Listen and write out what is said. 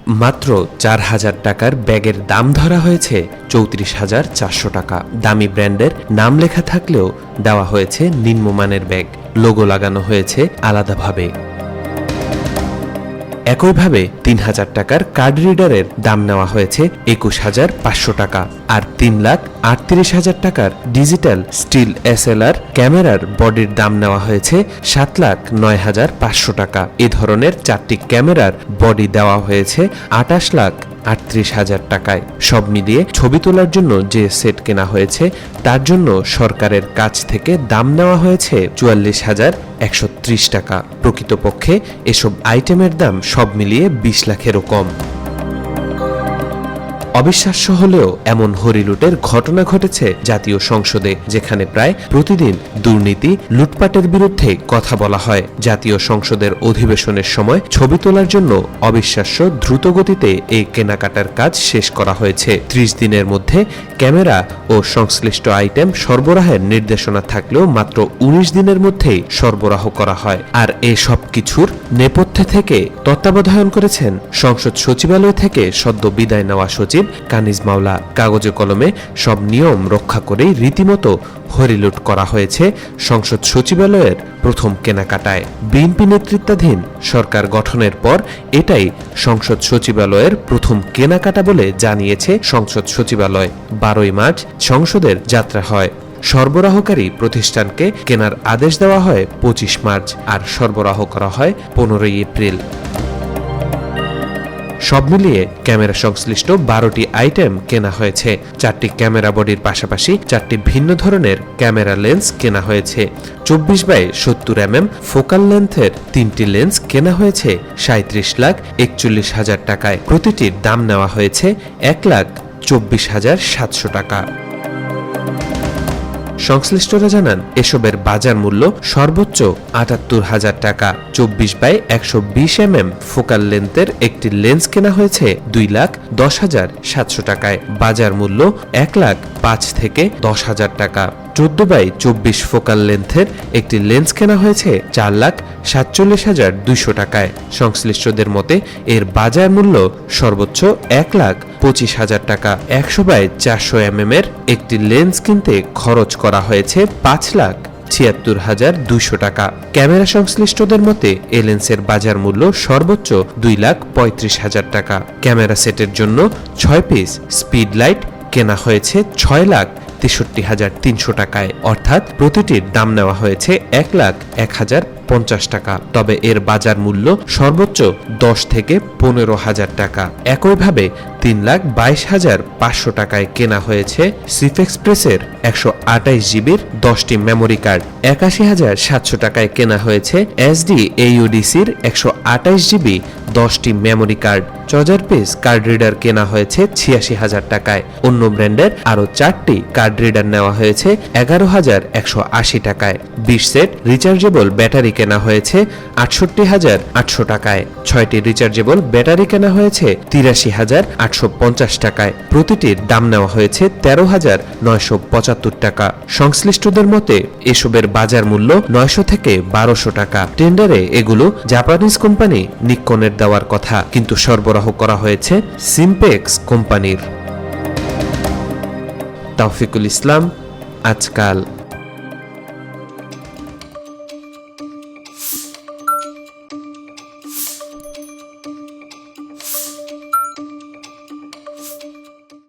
মাত্র ৪,০০০ টাকার ব্যাগের দাম ধরা হয়েছে ৩৪,৪০০ টাকা। দামি ব্র্যান্ডের নাম লেখা থাকলেও দেওয়া হয়েছে নিম্নমানের ব্যাগ, লোগো লাগানো হয়েছে আলাদাভাবে। একইভাবে ৩,০০০ টাকার কার্ড রিডারের দাম নেওয়া হয়েছে ২১,৫০০ টাকা, আর ৩,৩৮,০০০ টাকার ডিজিটাল স্টিল SLR ক্যামেরার বডির দাম নেওয়া হয়েছে ৭,০৯,৫০০ টাকা। এ ধরনের 4টি ক্যামেরার বডি দেওয়া হয়েছে ২৮,৩৮,০০০ টাকায়। সব মিলিয়ে ছবি তোলার জন্য যে সেট কেনা হয়েছে তার জন্য সরকারের কাছ থেকে দাম নেওয়া হয়েছে ৪৪,১৩০ টাকা। প্রকৃতপক্ষে এসব আইটেমের দাম সব মিলিয়ে ২০ লাখেরও কম। অবিশ্বাস্য হলেও এমন হরিলুটের ঘটনা ঘটেছে জাতীয় সংসদে, যেখানে প্রায় প্রতিদিন দুর্নীতি, লুটপাটের বিরুদ্ধে কথা বলা হয়। জাতীয় সংসদের অধিবেশনের সময় ছবি তোলার জন্য অবিশ্বাস্য দ্রুতগতিতে এই কেনাকাটার কাজ শেষ করা হয়েছে। ৩০ দিনের মধ্যে ক্যামেরা ও সংশ্লিষ্ট আইটেম সরবরাহের নির্দেশনা থাকলেও মাত্র ১৯ দিনের মধ্যেই সরবরাহ করা হয়। আর এই সব কিছুর নেপথ্যে থেকে তত্ত্বাবধান করেছেন সংসদ সচিবালয় থেকে সদ্য বিদায় নেওয়া সচিব কানিজ মাওলা। কাগজে কলমে সব নিয়ম রক্ষা করেই রীতিমতো হরিলুট করা হয়েছে সংসদ সচিবালয়ের প্রথম কেনাকাটায়। বিএনপি নেতৃত্বাধীন সরকার গঠনের পর এটাই সংসদ সচিবালয়ের প্রথম কেনাকাটা বলে জানিয়েছে সংসদ সচিবালয়। ১২ই মার্চ সংসদের যাত্রা হয়। সরবরাহকারী প্রতিষ্ঠানকে কেনার আদেশ দেওয়া হয় ২৫ মার্চ, আর সরবরাহ করা হয় ১৫ই এপ্রিল। সব মিলিয়ে ক্যামেরা সংশ্লিষ্ট ১২টি আইটেম কেনা হয়েছে। 4টি ক্যামেরা বডির পাশাপাশি 4টি ভিন্ন ধরনের ক্যামেরা লেন্স কেনা হয়েছে। ২৪x৭০ ফোকাল লেন্থের 3টি লেন্স কেনা হয়েছে ৩৭,৪১,০০০ টাকায়। প্রতিটির দাম নেওয়া হয়েছে ১,২৪,৭০০ টাকা। সংশ্লিষ্টরা জানান, এসবের বাজার মূল্য সর্বোচ্চ ৭৮,০০০ টাকা। ২৪x১২০ ফোকাল লেন্থের একটি লেন্স কেনা হয়েছে ২,১০,৭০০ টাকায়। বাজার মূল্য ১,০৫,০০০ থেকে ১০,০০০ টাকা। ১৪x২৪ ফোকাল লেন্থের একটি লেন্স কেনা হয়েছে ৪,৪৭,২০০ টাকায়। সংশ্লিষ্টদের মতে এর বাজার মূল্য সর্বোচ্চ ১,২৫,০০০ টাকা। ১০০x৪০০ এর একটি লেন্স কিনতে খরচ করা হয়েছে ৫,৭৬,২০০ টাকা। ক্যামেরা সংশ্লিষ্টদের মতে এ লেন্সের বাজার মূল্য সর্বোচ্চ ২,৩৫,০০০ টাকা। ক্যামেরা সেটের জন্য ৬ পিস স্পিড লাইট কেনা হয়েছে ৬,৬৩,৩০০ টাকায়, অর্থাৎ প্রতিটির দাম নেওয়া হয়েছে ১,০১,০৫০ টাকা। তবে এর বাজার মূল্য সর্বোচ্চ ১০ থেকে ১৫,০০০ টাকা। একইভাবে ৩,২২,৫০০ টাকায় কেনা হয়েছে সিফ এক্সপ্রেসের ১২৮ জিবির 10টি মেমোরি কার্ড। ৮১,৭০০ টাকায় কেনা হয়েছে SD AUDCর ১২৮ জিবি 10টি memory card. ৪০০০ piece card reader কেনা হয়েছে ৮৬,০০০ টাকায়। অন্য ব্র্যান্ডের আরও 4টি কার্ড রিডার নেওয়া হয়েছে ১১,১৮০ টাকায়। ২০ সেট রিচার্জেবল ব্যাটারি কেনা হয়েছে ৬৮,৮০০ টাকায়। 6টি রিচার্জেবল ব্যাটারি কেনা হয়েছে ৮৩,৮৫০ টাকায়। প্রতিটির দাম নেওয়া হয়েছে ১৩,৯৭৫ টাকা। সংশ্লিষ্টদের মতে এসবের বাজার মূল্য ৯০০ থেকে ১২০০ টাকা। টেন্ডারে এগুলো জাপানিজ কোম্পানি নিক্কনের দেওয়ার কথা, কিন্তু সরবরাহ করা হয়েছে সিম্পেক্স কোম্পানির। তাওফিকুল ইসলাম, আজকাল।